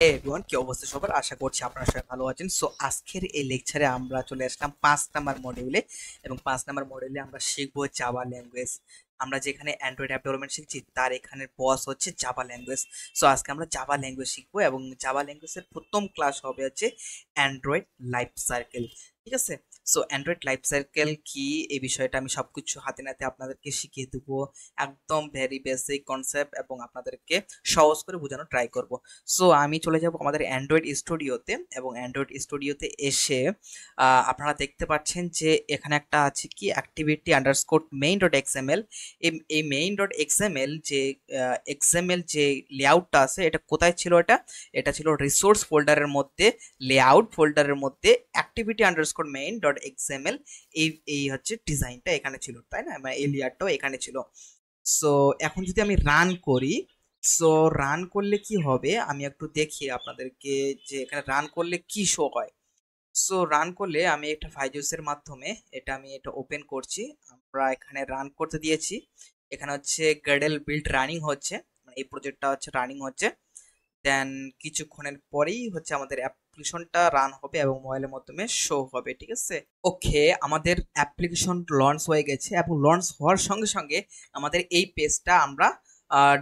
Everyone, কি অবস্থা সবার? আশা করছি আপনারা সবাই ভালো আছেন। সো আজকের এই লেকচারে আমরা চলে আসলাম 5 নাম্বার মডিউলে, এবং 5 নাম্বার মডিউলে আমরা শিখবো জাভা ল্যাঙ্গুয়েজ। আমরা যেখানে অ্যান্ড্রয়েড অ্যাপ ডেভেলপমেন্ট শিখছি তার এখানে বস হচ্ছে জাভা ল্যাঙ্গুয়েজ। সো আজকে আমরা জাভা ল্যাঙ্গুয়েজ শিখবো, এবং জাভা ল্যাঙ্গুয়েজের প্রথম ক্লাস হবে হচ্ছে অ্যান্ড্রয়েড লাইফ সার্কেল। ঠিক আছে? সো অ্যান্ড্রয়েড লাইফ সার্কেল কি, এই বিষয়টা আমি সবকিছু হাতে নাতে আপনাদেরকে শিখিয়ে দেবো। একদম ভেরি বেসিক কনসেপ্ট, এবং আপনাদেরকে সহজ করে বোঝানোর ট্রাই করব। সো আমি চলে যাব আমাদের অ্যান্ড্রয়েড স্টুডিওতে, এবং অ্যান্ড্রয়েড স্টুডিওতে এসে আপনারা দেখতে পাচ্ছেন যে এখানে একটা আছে কি activity underscore main dot XML. এই মেইন ডট এক্সএমএল যে এক্সএমএল যে লেআউটটা আছে, এটা কোথায় ছিল? এটা ছিল রিসোর্স ফোল্ডারের মধ্যে, লেআউট ফোল্ডারের মধ্যে activity underscore main dot XML. এই হচ্ছে ডিজাইনটা এখানে ছিল, তাই না? মানে এই লেয়ারটাও এখানে ছিল। সো এখন যদি আমি রান করি, সো রান করলে কি হবে আমি একটু দেখি আপনাদেরকে, যে এখানে রান করলে কি শো হয়। সো রান করলে আমি একটা ফাইজুসের মাধ্যমে এটা ওপেন করছি। আমরা এখানে রান করতে দিয়েছি। এখানে হচ্ছে গ্রেডেল বিল্ড রানিং হচ্ছে, মানে এই প্রজেক্টটা হচ্ছে রানিং হচ্ছে। দেন কিছুক্ষণের পরেই হচ্ছে আমাদের অ্যাপ্লিকেশনটা রান হবে এবং মোবাইলের মাধ্যমে শো হবে। ঠিক আছে? ওকে, আমাদের অ্যাপ্লিকেশন লঞ্চ হয়ে গেছে, এবং লঞ্চ হওয়ার সঙ্গে সঙ্গে আমাদের এই পেজটা আমরা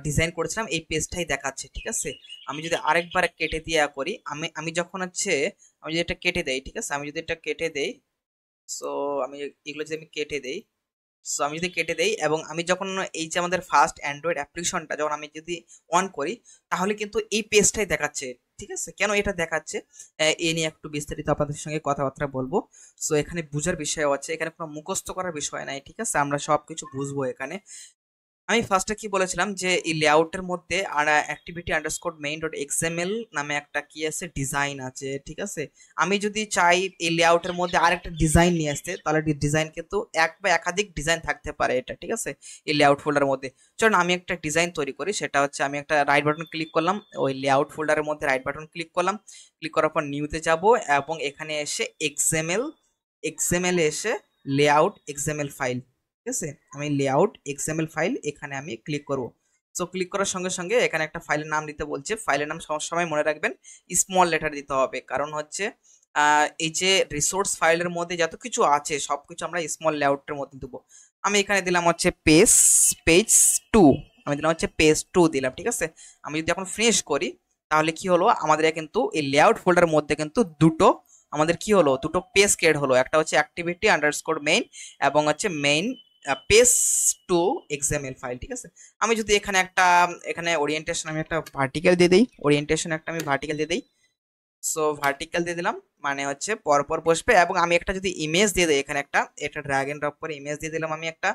ডিজাইন করেছিলাম, এই পেজটাই দেখাচ্ছে। ঠিক আছে? আমি যদি আরেকবার কেটে দিয়ে করি, আমি যখন হচ্ছে আমি যদি এটা কেটে দেই, ঠিক আছে, আমি যদি এটা কেটে দেই, সো আমি এগুলো যদি আমি কেটে দেই, সো আমি যদি কেটে দেই, এবং আমি যখন এই যে আমাদের ফার্স্ট অ্যান্ড্রয়েড অ্যাপ্লিকেশনটা যখন আমি যদি অন করি, তাহলে কিন্তু এই পেজটাই দেখাচ্ছে। ঠিক আছে? কেন এটা দেখাচ্ছে এ নিয়ে একটু বিস্তারিত আপনাদের সঙ্গে কথাবার্তা বলবো। সো এখানে বুঝার বিষয় আছে, এখানে কোনো মুখস্থ করার বিষয় নাই। ঠিক আছে? আমরা সব কিছু বুঝবো এখানে। আমি ফার্স্টে কি বলেছিলাম, যে এই লেআউটের মধ্যে আর activity underscore main dot XML নামে একটা কি আছে, ডিজাইন আছে। ঠিক আছে? আমি যদি চাই এই লেআউটের মধ্যে আরেকটা ডিজাইন নিয়ে আসতে, তাহলে ডিজাইন কিন্তু এক বা একাধিক ডিজাইন থাকতে পারে এটা। ঠিক আছে? এই লেআউট ফোল্ডারের মধ্যে চলুন আমি একটা ডিজাইন তৈরি করি। সেটা হচ্ছে আমি একটা রাইট বাটন ক্লিক করলাম, ওই লেআউট ফোল্ডারের মধ্যে রাইট বাটন ক্লিক করলাম, ক্লিক করার পর নিউতে যাব, এবং এখানে এসে এক্সএমএল এসে লেআউট এক্সএমএল ফাইল। ঠিক আছে? আমি লেআউট এক্সএমএল ফাইল এখানে আমি ক্লিক করব। সো ক্লিক করার সঙ্গে সঙ্গে এখানে একটা ফাইলের নাম দিতে বলছে। ফাইলের নাম সবসময় মনে রাখবেন স্মল লেটার দিতে হবে, কারণ হচ্ছে এই যে রিসোর্স ফাইলের মধ্যে যত কিছু আছে সবকিছু আমরা স্মল লেআউটের মধ্যে দেবো। আমি এখানে দিলাম হচ্ছে পেজ টু, আমি দিলাম হচ্ছে পেজ টু দিলাম। ঠিক আছে? আমি যদি এখন ফিনিশ করি, তাহলে কি হলো, আমাদের কিন্তু এই লেআউট ফোল্ডারের মধ্যে কিন্তু আমাদের কি হলো, দুটো পেজ ক্রিয়েট হলো। একটা হচ্ছে অ্যাক্টিভিটি আন্ডারস্কোর মেইন, এবং হচ্ছে main page two XML file. ঠিক আছে? আমি যদি এখানে ওরিয়েন্টেশন আমি একটা ভার্টিক্যাল দিয়ে দিই, ওরিয়েন্টেশন একটা আমি ভার্টিক্যাল দিয়ে দিই। সো ভার্টিক্যাল দিয়ে দিলাম, মানে হচ্ছে পরপর বসবে। এবং আমি একটা যদি ইমেজ দিয়ে দিই, এখানে এটা ড্র্যাগ এন্ড ড্রপ করে ইমেজ দিয়ে দিলাম আমি একটা।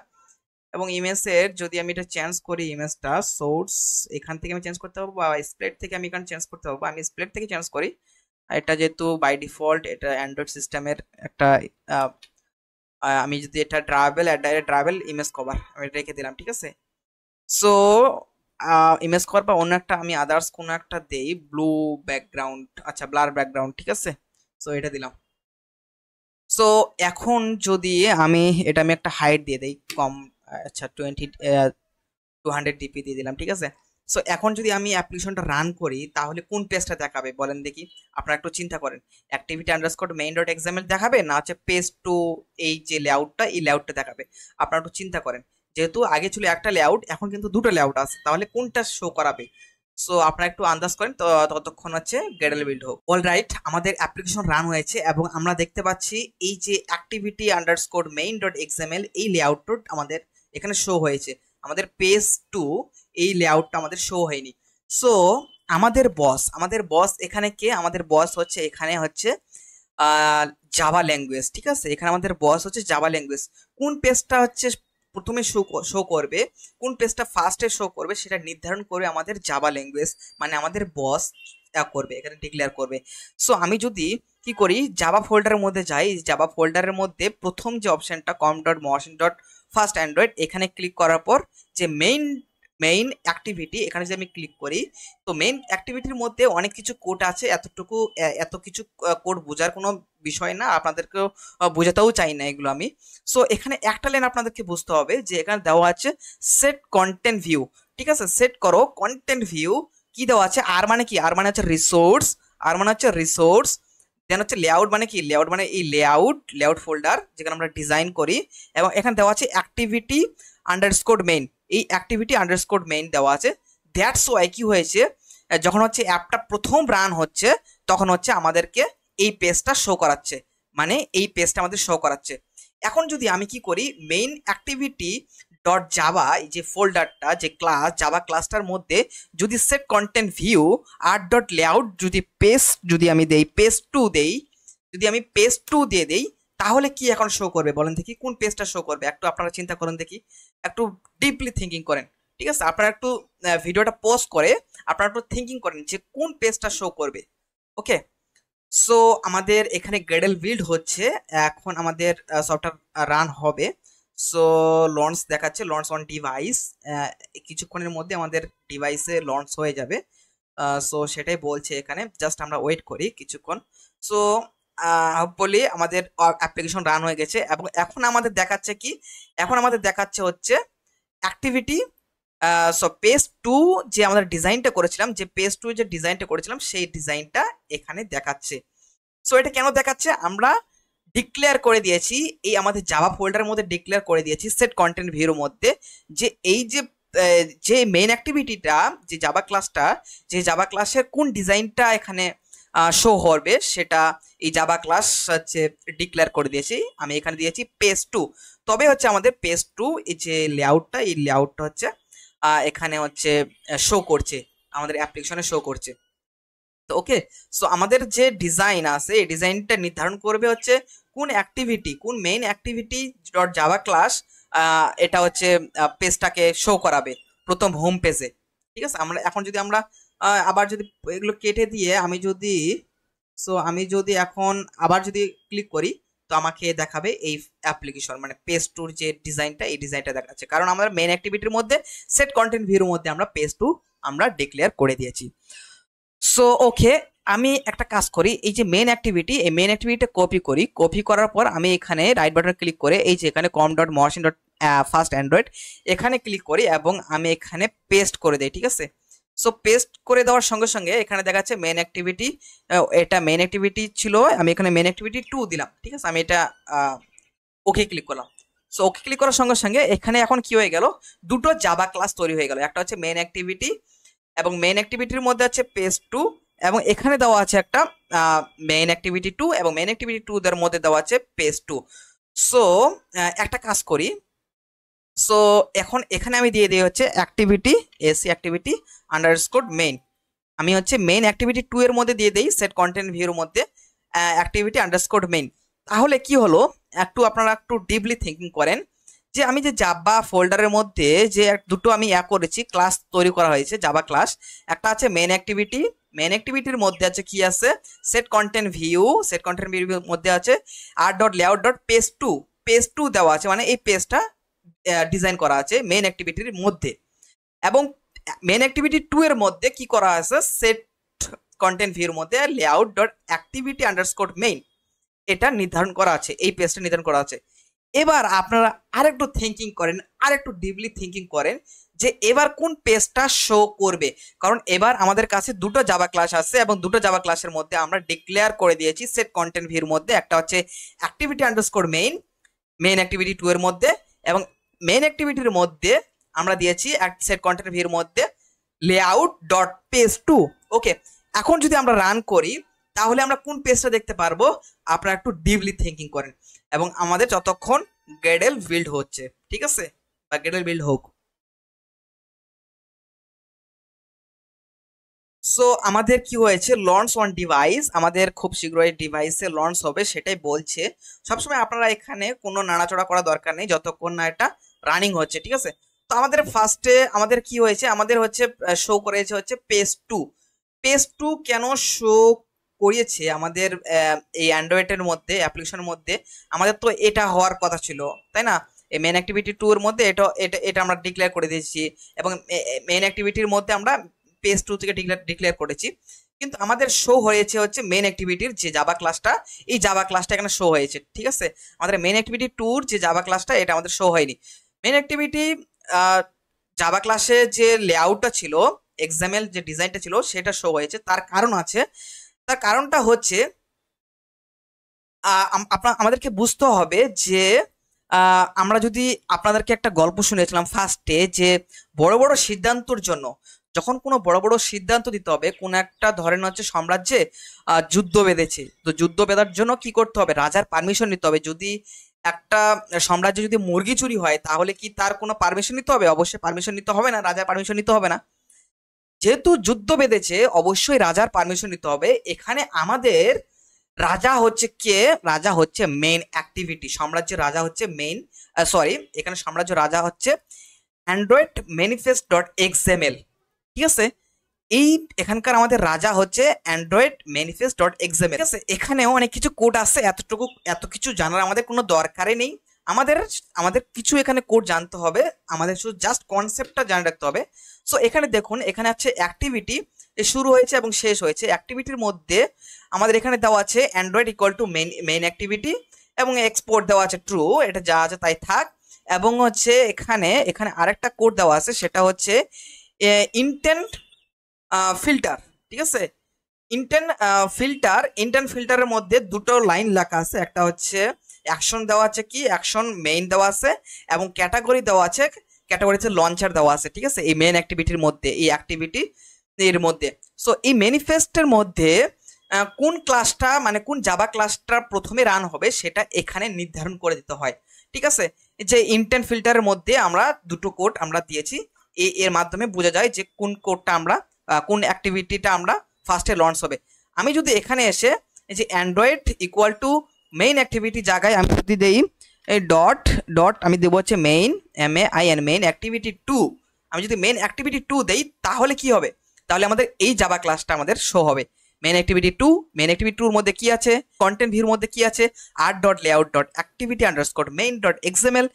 এবং ইমেজের যদি আমি এটা চেঞ্জ করি, ইমেজটা সোর্স এখান থেকে আমি চেঞ্জ করতে পারবো, বা স্প্লেট থেকে আমি এখানে চেঞ্জ করতে পারবো। আমি স্প্লেট থেকে চেঞ্জ করি। এটা যেহেতু বাই ডিফল্ট এটা অ্যান্ড্রয়েড সিস্টেমের একটা আমি যদি এটা ডাইরেক্ট ট্রাভেল ইমেজ কভার আমি রেখে দিলাম। ঠিক আছে? সো ইমেজ কভার বা অন্য একটা আমি আদার্স কোনো একটা দেই, ব্লু ব্যাকগ্রাউন্ড, আচ্ছা ব্লার ব্যাকগ্রাউন্ড। ঠিক আছে? সো এটা দিলাম। সো এখন যদি আমি একটা হাইট দিয়ে দেই কম, আচ্ছা 200 ডিপি দিয়ে দিলাম। ঠিক আছে? সো এখন যদি আমি অ্যাপ্লিকেশনটা রান করি, তাহলে কোন পেজটা দেখাবে বলেন দেখি? আপনারা একটু চিন্তা করেন, activity underscore main dot XML দেখাবে, না হচ্ছে পেজ টু এই যে লেআউটটা, এই লেআউটটা দেখাবে? আপনারা একটু চিন্তা করেন, যেহেতু আগে ছিল একটা লেআউট, এখন কিন্তু দুটো লেআউট আছে, তাহলে কোনটা শো করাবে? সো আপনারা একটু আন্দাজ করেন, তো ততক্ষণ হচ্ছে গ্রেডেল বিল্ড হোক। অলরাইট, আমাদের অ্যাপ্লিকেশন রান হয়েছে, এবং আমরা দেখতে পাচ্ছি এই যে activity underscore main dot XML এই লেআউটটা আমাদের এখানে শো হয়েছে। আমাদের পেজ টু এই লেআউটটা আমাদের শো হয়নি। সো আমাদের বস এখানে কে? আমাদের বস হচ্ছে এখানে হচ্ছে জাভা ল্যাঙ্গুয়েজ। ঠিক আছে? এখানে আমাদের বস হচ্ছে জাভা ল্যাঙ্গুয়েজ। কোন পেজটা হচ্ছে প্রথমে শো করবে, কোন পেজটা ফার্স্টে শো করবে, সেটা নির্ধারণ করে আমাদের জাভা ল্যাঙ্গুয়েজ, মানে আমাদের বস করবে, এখানে ডিক্লেয়ার করবে। সো আমি যদি কি করি, জাভা ফোল্ডারের মধ্যে যাই, জাভা ফোল্ডারের মধ্যে প্রথম যে অপশনটা com dot machine dot first android, এখানে ক্লিক করার পর যে মেইন অ্যাক্টিভিটি, এখানে যদি আমি ক্লিক করি, তো মেইন অ্যাক্টিভিটির মধ্যে অনেক কিছু কোড আছে। এত কিছু কোড বোঝার কোনো বিষয় না, আপনাদেরকেও বোঝাতেও চাই না এগুলো আমি। সো এখানে একটা লাইন আপনাদেরকে বুঝতে হবে, যে এখানে দেওয়া আছে সেট কন্টেন্ট ভিউ। ঠিক আছে? সেট করো কন্টেন্ট ভিউ কি দেওয়া আছে, আর মানে কি, আর মানে হচ্ছে রিসোর্স, আর মানে হচ্ছে রিসোর্স, দেন হচ্ছে লেআউট মানে কি, লেআউট মানে এই লেআউট ফোল্ডার যেখানে আমরা ডিজাইন করি, এবং এখানে দেওয়া আছে অ্যাক্টিভিটি আন্ডারস্কোর মেইন, এই অ্যাক্টিভিটি আন্ডারস্কোর মেইন দেওয়া আছে। দ্যাটস ওয়াই কি হয়েছে, যখন হচ্ছে অ্যাপটা প্রথম রান হচ্ছে তখন হচ্ছে আমাদেরকে এই পেজটা শো করাচ্ছে, মানে এই পেজটা আমাদের শো করাচ্ছে। এখন যদি আমি কি করি, মেইন অ্যাক্টিভিটি ডট জাভা, এই যে ফোল্ডারটা, যে ক্লাস জাভা ক্লাসটার মধ্যে যদি set content view R dot layout যদি যদি আমি দেই পেজ টু দেই, যদি আমি পেজ টু দিয়ে দেই, তাহলে কি এখন শো করবে বলেন দেখি, কোন পেজটা শো করবে? একটু আপনারা চিন্তা করেন দেখি, একটু ডিপলি থিঙ্কিং করেন, ঠিক আছে? আপনারা একটু ভিডিওটা পজ করে আপনারা একটু থিঙ্কিং করেন যে কোন পেজটা শো করবে। ওকে, সো আমাদের এখানে গ্রেডেল বিল্ড হচ্ছে, এখন আমাদের সফটওয়্যার রান হবে। সো লঞ্চ দেখাচ্ছে, লঞ্চ অন ডিভাইস, কিছুক্ষণের মধ্যে আমাদের ডিভাইসে লঞ্চ হয়ে যাবে। সো সেটাই বলছে এখানে, জাস্ট আমরা ওয়েট করি কিছুক্ষণ। সো হোপফুলি আমাদের অ্যাপ্লিকেশন রান হয়ে গেছে, এবং এখন আমাদের দেখাচ্ছে কি, এখন আমাদের দেখাচ্ছে হচ্ছে অ্যাক্টিভিটি। সো পেজ টু যে আমাদের ডিজাইনটা করেছিলাম, যে পেজ টু যে ডিজাইনটা করেছিলাম সেই ডিজাইনটা এখানে দেখাচ্ছে। সো এটা কেন দেখাচ্ছে, আমরা ডিক্লেয়ার করে দিয়েছি, এই আমাদের জাভা ফোল্ডারের মধ্যে ডিক্লেয়ার করে দিয়েছি সেট কন্টেন্ট ভিউর মধ্যে, যে এই যে যে মেইন অ্যাক্টিভিটিটা, যে জাভা ক্লাসটা, যে জাভা ক্লাসের কোন ডিজাইনটা এখানে শো হবে, সেটা এই জাভা ক্লাস হচ্ছে ডিক্লেয়ার করে দিয়েছি। আমি এখানে দিয়েছি পেজ টু, তবে হচ্ছে আমাদের পেজ টু এই যে লেআউটটা, এই লেআউটটা হচ্ছে এখানে হচ্ছে শো করছে, আমাদের অ্যাপ্লিকেশনে শো করছে। তো ওকে, সো আমাদের যে ডিজাইন আছে এই ডিজাইনটা নির্ধারণ করবে হচ্ছে কোন অ্যাক্টিভিটি, কোন main activity dot Java class এটা হচ্ছে পেজটাকে শো করাবে প্রথম হোম পেজে। ঠিক আছে, আমরা এখন যদি আমরা আবার যদি এগুলো কেটে দিয়ে আমি যদি, সো আমি যদি এখন আবার যদি ক্লিক করি, তো আমাকে দেখাবে এই অ্যাপ্লিকেশন, মানে পেজ টুর যে ডিজাইনটা, এই ডিজাইনটা দেখাচ্ছে, কারণ আমরা মেইন অ্যাক্টিভিটির মধ্যে সেট কন্টেন্ট ভিউর মধ্যে আমরা পেজ টু আমরা ডিক্লেয়ার করে দিয়েছি। সো ওকে, আমি একটা কাজ করি, এই যে মেইন অ্যাক্টিভিটি, এই মেইন অ্যাক্টিভিটিটা কপি করি, কপি করার পর আমি এখানে রাইট বাটন ক্লিক করে এই যে এখানে com.morsin.ফার্স্ট অ্যান্ড্রয়েড এখানে ক্লিক করি, এবং আমি এখানে পেস্ট করে দিই। ঠিক আছে, সো পেস্ট করে দেওয়ার সঙ্গে সঙ্গে এখানে দেখা যাচ্ছে মেইন অ্যাক্টিভিটি, এটা মেইন অ্যাক্টিভিটি ছিল, আমি এখানে মেইন অ্যাক্টিভিটি 2 দিলাম। ঠিক আছে, আমি এটা ওকে ক্লিক করলাম। সো ওকে ক্লিক করার সঙ্গে সঙ্গে এখানে এখন কি হয়ে গেল, দুটো জাভা ক্লাস তৈরি হয়ে গেল, একটা হচ্ছে মেইন অ্যাক্টিভিটি, এবং মেইন অ্যাক্টিভিটির মধ্যে আছে পেজ টু, এবং এখানে দেওয়া আছে একটা মেইন অ্যাক্টিভিটি টু, এবং মেইন অ্যাক্টিভিটি টু এর মধ্যে দেওয়া আছে পেজ টু। সো একটা কাজ করি, সো এখন এখানে আমি দিয়ে দিই হচ্ছে activity AC activity underscore main, আমি হচ্ছে মেইন অ্যাক্টিভিটি টু এর মধ্যে দিয়ে দিই সেট কন্টেন্ট ভিউর মধ্যে অ্যাক্টিভিটি আন্ডারস্কোর মেইন। তাহলে কি হলো, একটু আপনারা একটু ডিপলি থিঙ্কিং করেন, যে আমি যে জাভা ফোল্ডারের মধ্যে যে দুটো আমি করেছি, ক্লাস তৈরি করা হয়েছে জাভা ক্লাস, একটা আছে মেইন অ্যাক্টিভিটি, মেইন অ্যাক্টিভিটির মধ্যে আছে কি আছে, set content view, set content ভিউর মধ্যে আছে R dot layout dot page two, page two দেওয়া আছে, মানে এই পেজটা ডিজাইন করা আছে মেইন অ্যাক্টিভিটির মধ্যে, এবং মেইন অ্যাক্টিভিটি টু এর মধ্যে কি করা আছে, সেট কন্টেন্ট ভিউর মধ্যে layout dot activity underscore main, এটা নির্ধারণ করা আছে, এই পেজটা নির্ধারণ করা আছে। এবার আপনারা আরেকটু থিঙ্কিং করেন, আরেকটু ডিপলি থিঙ্কিং করেন, যে এবার কোন পেজটা শো করবে, কারণ এবার আমাদের কাছে দুটো জাভা ক্লাস আছে, এবং দুটো জাভা ক্লাসের মধ্যে আমরা ডিক্লেয়ার করে দিয়েছি সেট কন্টেন্ট ভিউর মধ্যে, একটা হচ্ছে activity underscore main, main activity two এর মধ্যে, এবং মেইন অ্যাক্টিভিটির মধ্যে আমরা দিয়েছি সেট কন্টেন্ট ভিউর মধ্যে লেআউট ডট পেজ টু। ওকে, এখন যদি আমরা রান করি তাহলে আমরা কোন পেজটা দেখতে পারবো, আপনারা একটু ডিপলি থিঙ্কিং করেন, এবং আমাদের যতক্ষণ গ্রেডেল বিল্ড হচ্ছে, ঠিক আছে, বা গ্রেডেল বিল্ড হোক। সো আমাদের কি হয়েছে, লঞ্চ অন ডিভাইস, আমাদের খুব শীঘ্রই ডিভাইসে লঞ্চ হবে, সেটাই বলছে। সবসময় আপনারা এখানে কোনো নাড়াচড়া করা দরকার নেই যতক্ষণ না এটা রানিং হচ্ছে। ঠিক আছে, তো আমাদের ফার্স্টে আমাদের কি হয়েছে, আমাদের হচ্ছে শো করেছে হচ্ছে পেজ টু। পেজ টু কেন শো করিয়েছে আমাদের এই অ্যান্ড্রয়েডের মধ্যে, অ্যাপ্লিকেশনের মধ্যে, আমাদের তো এটা হওয়ার কথা ছিল, তাই না? এই মেন অ্যাক্টিভিটি টু এর মধ্যে এটা এটা এটা আমরা ডিক্লেয়ার করে দিয়েছি, এবং মেন অ্যাক্টিভিটির মধ্যে আমরা পেজ টু থেকে ডিক্লেয়ার করেছি, কিন্তু আমাদের শো হয়েছে হচ্ছে মেন অ্যাক্টিভিটির যে জাভা ক্লাসটা, এই জাভা ক্লাসটা এখানে শো হয়েছে। ঠিক আছে, আমাদের মেন অ্যাক্টিভিটি টুর যে জাভা ক্লাসটা এটা আমাদের শো হয়নি। মেন অ্যাক্টিভিটি জাভা ক্লাসে যে লেআউটটা ছিল এক্সামেল যে ডিজাইনটা ছিল সেটা শো হয়েছে। তার কারণ আছে, তার কারণটা হচ্ছে আমাদেরকে বুঝতে হবে যে আমরা যদি আপনাদেরকে একটা গল্প শুনেছিলাম ফার্স্টে, যে বড় বড় সিদ্ধান্তর জন্য যখন কোনো বড় বড় সিদ্ধান্ত দিতে হবে, কোন একটা ধরেন হচ্ছে সাম্রাজ্যে যুদ্ধ বেঁধেছে, তো যুদ্ধ বেঁধার জন্য কি করতে হবে, রাজার পারমিশন নিতে হবে। যদি একটা সাম্রাজ্যে যদি মুরগি চুরি হয় তাহলে কি তার কোনো পারমিশন নিতে হবে? অবশ্যই পারমিশন নিতে হবে না, রাজার পারমিশন নিতে হবে না। যেহেতু যুদ্ধ বেঁধেছে অবশ্যই রাজার পারমিশন নিতে হবে। এখানে আমাদের রাজা হচ্ছে কে? রাজা হচ্ছে মেইন অ্যাক্টিভিটি, সাম্রাজ্যের রাজা হচ্ছে মেইন, সরি এখানে সাম্রাজ্য রাজা হচ্ছে অ্যান্ড্রয়েড ম্যানিফেস্ট ডট এক্সএমএল। ঠিক আছে, এই এখানকার আমাদের রাজা হচ্ছে অ্যান্ড্রয়েড ম্যানিফেস্ট ডট এক্সএমএল। ঠিক আছে, এখানেও অনেক কিছু কোড আছে, এত কিছু জানার আমাদের কোনো দরকারই নেই। আমাদের আমাদের কিছু এখানে কোড জানতে হবে, আমাদের শুধু জাস্ট কনসেপ্টটা জানে রাখতে হবে। সো এখানে দেখুন, এখানে আছে অ্যাক্টিভিটি শুরু হয়েছে এবং শেষ হয়েছে। অ্যাক্টিভিটির মধ্যে আমাদের এখানে দেওয়া আছে Android equal to main activity, এবং এক্সপোর্ট দেওয়া আছে ট্রু, এটা যা আছে তাই থাক। এবং হচ্ছে এখানে এখানে আরেকটা কোড দেওয়া আছে, সেটা হচ্ছে ইন্টেন্ট ফিল্টার। ঠিক আছে, ইন্টেন্ট ফিল্টারের মধ্যে দুটো লাইন লেখা আছে, একটা হচ্ছে অ্যাকশন দেওয়া আছে, কি অ্যাকশন মেইন দেওয়া আছে, এবং ক্যাটাগরি দেওয়া আছে, ক্যাটাগরিতে লঞ্চার দেওয়া আছে। ঠিক আছে, এই মেইন অ্যাক্টিভিটির মধ্যে, এই অ্যাক্টিভিটি এর মধ্যে। সো এই ম্যানিফেস্টের মধ্যে কোন ক্লাসটা, মানে কোন জাভা ক্লাসটা প্রথমে রান হবে সেটা এখানে নির্ধারণ করে দিতে হয়। ঠিক আছে, যে ইন্টেন্ট ফিল্টারের মধ্যে আমরা দুটো কোড আমরা দিয়েছি, এর মাধ্যমে বোঝা যায় যে কোন কোডটা আমরা কোন অ্যাক্টিভিটিটা আমরা ফার্স্টে লঞ্চ হবে। আমি যদি এখানে এসে এই যে Android equal to main activity জায়গায় আমি যদি দেই এই ডট আমি দেবো হচ্ছে মেইন MAIN মেইন অ্যাক্টিভিটি 2, আমি যদি মেইন অ্যাক্টিভিটি 2 দেই তাহলে কি হবে? তাহলে আমাদের এই জাভা ক্লাসটা আমাদের শো হবে। মেইন অ্যাক্টিভিটি 2, মেইন অ্যাক্টিভিটি 2 এর মধ্যে কি আছে, কন্টেন্ট ভিউর মধ্যে কি আছে, art.layout.activity_main.xml,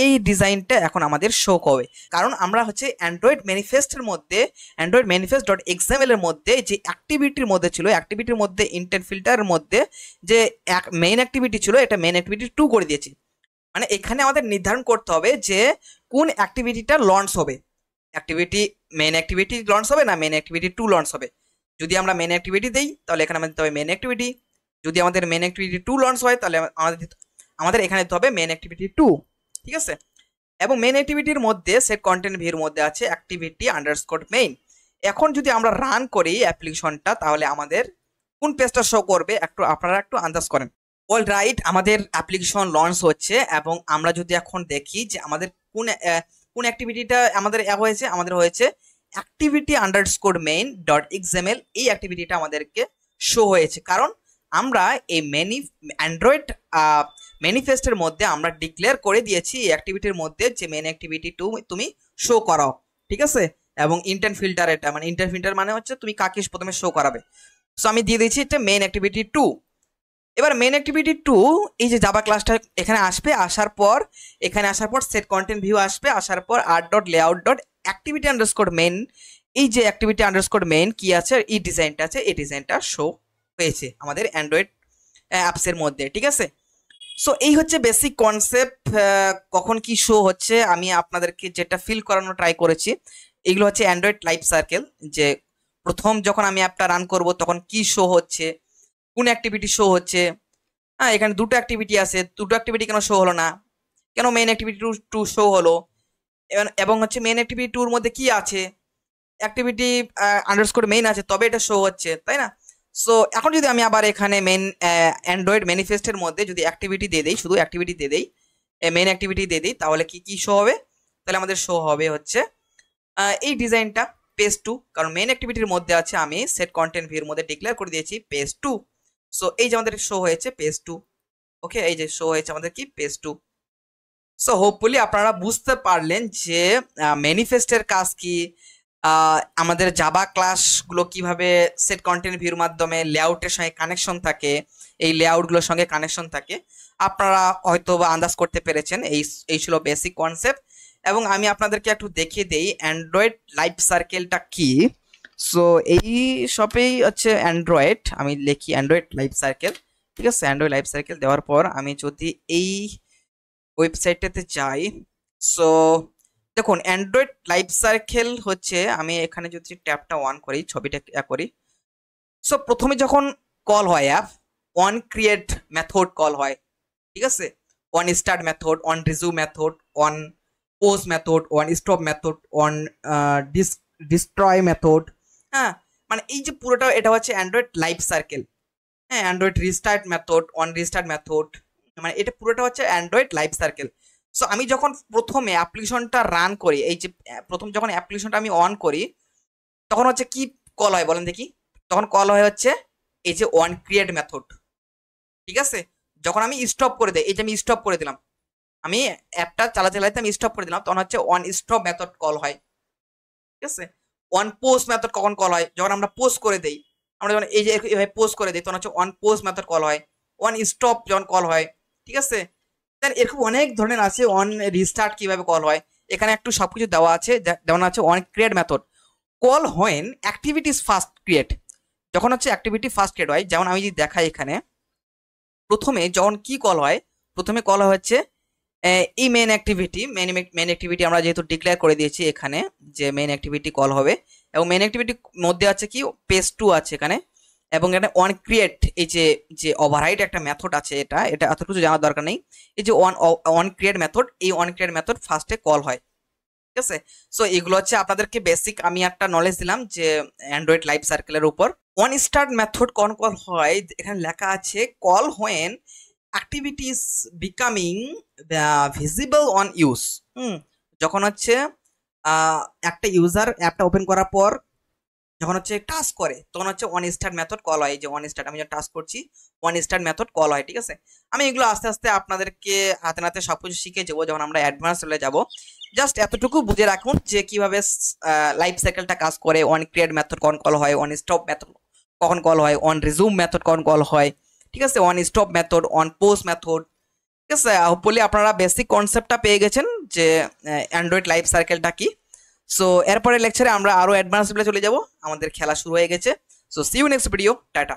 এই ডিজাইনটা এখন আমাদের শো হবে। কারণ আমরা হচ্ছে অ্যান্ড্রয়েড ম্যানিফেস্টের মধ্যে, অ্যান্ড্রয়েড ম্যানিফেস্ট ডট এক্সএমএল এর মধ্যে যে অ্যাক্টিভিটির মধ্যে ছিল, অ্যাক্টিভিটির মধ্যে ইন্টেন্ট ফিল্টারের মধ্যে যে মেইন অ্যাক্টিভিটি ছিল, এটা মেইন অ্যাক্টিভিটি 2 করে দিয়েছি। মানে এখানে আমাদের নির্ধারণ করতে হবে যে কোন অ্যাক্টিভিটিটা লঞ্চ হবে, অ্যাক্টিভিটি মেইন অ্যাক্টিভিটি লঞ্চ হবে না মেইন অ্যাক্টিভিটি 2 লঞ্চ হবে। যদি আমরা মেইন অ্যাক্টিভিটি দেই তাহলে এখানে আমাদের দিতে হবে মেইন অ্যাক্টিভিটি, যদি আমাদের মেইন অ্যাক্টিভিটি 2 লঞ্চ হয় তাহলে আমাদের এখানে দিতে হবে মেইন অ্যাক্টিভিটি 2। ঠিক আছে, এবং মেইন অ্যাক্টিভিটির মধ্যে সেট কন্টেন্ট ভিউর মধ্যে আছে অ্যাক্টিভিটি আন্ডারস্কোর মেইন। এখন যদি আমরা রান করি অ্যাপ্লিকেশনটা তাহলে আমাদের কোন পেজটা শো করবে আপনারা একটু আন্দাজ করেন। অল রাইট, আমাদের অ্যাপ্লিকেশন লঞ্চ হচ্ছে, এবং আমরা যদি এখন দেখি যে আমাদের কোন অ্যাক্টিভিটিটা আমাদের হয়েছে, আমাদের হয়েছে activity underscore main dot XML, এই অ্যাক্টিভিটিটা আমাদেরকে শো হয়েছে। কারণ আমরা এই অ্যান্ড্রয়েড ম্যানিফেস্টের মধ্যে আমরা ডিক্লেয়ার করে দিয়েছি এই অ্যাক্টিভিটির মধ্যে যে মেইন অ্যাক্টিভিটি 2 তুমি শো করাও। ঠিক আছে, এবং ইন্টেন্ট ফিল্টার, এটা মানে ইন্টেন্ট ফিল্টার মানে হচ্ছে তুমি কাকে প্রথমে শো করাবে। সো আমি দিয়ে দিয়েছি এটা মেইন অ্যাক্টিভিটি 2। এবার মেইন অ্যাক্টিভিটি 2 এই যে জাভা ক্লাসটা এখানে আসবে, আসার পর সেট কন্টেন্ট ভিউ আসবে, আসার পর art.layout.activity_main, এই যে activity_main কি আছে, এই ডিজাইনটা আছে, এই ডিজাইনটা শো হয়েছে আমাদের অ্যান্ড্রয়েড অ্যাপসের মধ্যে। ঠিক আছে, সো এই হচ্ছে বেসিক কনসেপ্ট। কখন কি শো হচ্ছে আমি আপনাদেরকে যেটা ফিল করানো ট্রাই করেছি, এগুলো হচ্ছে অ্যান্ড্রয়েড লাইফ সার্কেল, যে প্রথম যখন আমি অ্যাপটা রান করব তখন কি শো হচ্ছে, কোন অ্যাক্টিভিটি শো হচ্ছে। হ্যাঁ, এখানে দুটো অ্যাক্টিভিটি আছে, দুটো অ্যাক্টিভিটি কেন শো হলো না, কেন মেইন অ্যাক্টিভিটি 2 শো হলো, এবং হচ্ছে মেইন অ্যাক্টিভিটি 2 এর মধ্যে কি আছে, অ্যাক্টিভিটি আন্ডারস্কোর মেইন আছে তবে এটা শো হচ্ছে, তাই না? সো এখন যদি আমি আবার এখানে অ্যান্ড্রয়েড ম্যানিফেস্টের মধ্যে যদি অ্যাক্টিভিটি দিয়ে দেই, শুধু অ্যাক্টিভিটি দিয়ে দেই, মেইন অ্যাক্টিভিটি দিয়ে দিই, তাহলে কি শো হবে? তাহলে আমাদের শো হবে হচ্ছে এই ডিজাইনটা পেজ 2, কারণ মেইন অ্যাক্টিভিটির মধ্যে আছে আমি সেট কন্টেন্ট ভিউর মধ্যে ডিক্লেয়ার করে দিয়েছি পেজ 2। সো এই যে আমাদের শো হয়েছে পেজ 2। ওকে, এই যে শো হয়েছে আমাদের কি পেজ 2। সো হোপফুলি আপনারা বুঝতে পারলেন যে ম্যানিফেস্টের কাজ কি, আমাদের জাভা ক্লাসগুলো কিভাবে সেট কন্টেন্ট ভিউর মাধ্যমে লেআউটের সঙ্গে কানেকশন থাকে, এই লেআউটগুলোর সঙ্গে কানেকশন থাকে। আপনারা হয়তো বা আন্দাজ করতে পেরেছেন, এই ছিল বেসিক কনসেপ্ট। এবং আমি আপনাদেরকে একটু দেখিয়ে দেই অ্যান্ড্রয়েড লাইফ সার্কেলটা কি। সো এই সবেই হচ্ছে অ্যান্ড্রয়েড, আমি লিখি অ্যান্ড্রয়েড লাইফ সার্কেল। ঠিক আছে, অ্যান্ড্রয়েড লাইফ সার্কেল দেওয়ার পর আমি যদি এই ওয়েবসাইটটাতে যাই, সো দেখুন অ্যান্ড্রয়েড লাইফ সাইকেল হচ্ছে, আমি এখানে যদি ট্যাবটা অন করি, ছবিটা করি, সো প্রথমে যখন কল হয় app, on create method call হয়, ঠিক আছে, on start method, on resume method, on pause method, on stop method, on destroy method. হ্যাঁ, মানে এই যে পুরোটা এটা হচ্ছে অ্যান্ড্রয়েড লাইফ সার্কেল। হ্যাঁ, Android restart method, on restart method, মানে এটা পুরোটা হচ্ছে অ্যান্ড্রয়েড লাইফ সার্কেল। সো আমি যখন প্রথমে অ্যাপ্লিকেশনটা রান করি, এই যে প্রথম যখন অ্যাপ্লিকেশনটা আমি অন করি, তখন হচ্ছে কি কল হয় বলেন দেখি? তখন কল হয় হচ্ছে এই যে অন ক্রিয়েট মেথড, ঠিক আছে। যখন আমি স্টপ করে দিই, এই যে আমি স্টপ করে দিলাম, আমি অ্যাপটা চালাতে চালাতে আমি স্টপ করে দিলাম, তখন হচ্ছে অন স্টপ মেথড কল হয়, ঠিক আছে। অন পোস্ট মেথড কখন কল হয়? যখন আমরা পোস্ট করে দেই, আমরা যখন এই যে এইভাবে পোস্ট করে দিই, তখন হচ্ছে অন পোস্ট মেথড কল হয়। অন স্টপ যখন কল হয়, ঠিক আছে। দেন এরকম অনেক ধরনের আছে। অন রিস্টার্ট কিভাবে কল হয়, এখানে একটু সবকিছু দেওয়া আছে। যেমন আছে on create method call when activities first create, যখন হচ্ছে অ্যাক্টিভিটি ফার্স্ট ক্রিয়েট হয়। যেমন আমি যদি দেখাই এখানে, প্রথমে যখন কি কল হয়, প্রথমে কল হচ্ছে এই মেন অ্যাক্টিভিটি, মেন অ্যাক্টিভিটি আমরা যেহেতু ডিক্লেয়ার করে দিয়েছি এখানে যে মেন অ্যাক্টিভিটি কল হবে, এবং মেন অ্যাক্টিভিটির মধ্যে আছে কি পেজ 2 আছে এখানে, এবং এখানে অন ক্রিয়েট, এই যে যে ওভাররাইড একটা মেথড আছে, এটা এটা এতটুকু জানার দরকার নেই। এই যে অন ক্রিয়েট মেথড, এই অন ক্রিয়েট মেথড ফার্স্টে কল হয়, ঠিক আছে। সো এগুলো হচ্ছে আপনাদেরকে বেসিক আমি একটা নলেজ দিলাম যে অ্যান্ড্রয়েড লাইফ সার্কেলের উপর। অন স্টার্ট মেথড কোন কল হয়, এখানে লেখা আছে call when activities becoming visible on use. যখন হচ্ছে একটা ইউজার অ্যাপটা ওপেন করার পর যখন হচ্ছে টাচ করে, তখন হচ্ছে অন স্টার্ট মেথড কল হয়। এই যে অন স্টার্ট, আমি যখন টাচ করছি, অন স্টার্ট মেথড কল হয়, ঠিক আছে। আমি এগুলো আস্তে আস্তে আপনাদেরকে হাতে নাতে সবকিছু শিখে যাবো যখন আমরা অ্যাডভান্স লেভেলে যাব। জাস্ট এতটুকু বুঝে রাখুন যে কিভাবে লাইফ সাইকেলটা কাজ করে। অন ক্রিয়েট মেথড কখন কল হয়, অন স্টপ মেথড কখন কল হয়, অন রিজিউম মেথড কখন কল হয়, ঠিক আছে, on stop method, on post method, ঠিক আছে। হোপফুলি আপনারা বেসিক কনসেপ্টটা পেয়ে গেছেন যে অ্যান্ড্রয়েড লাইফ সার্কেলটা কি। সো এরপরে লেকচারে আমরা আরো অ্যাডভান্স লেভেলে চলে যাব, আমাদের খেলা শুরু হয়ে গেছে। So see you next video, tata.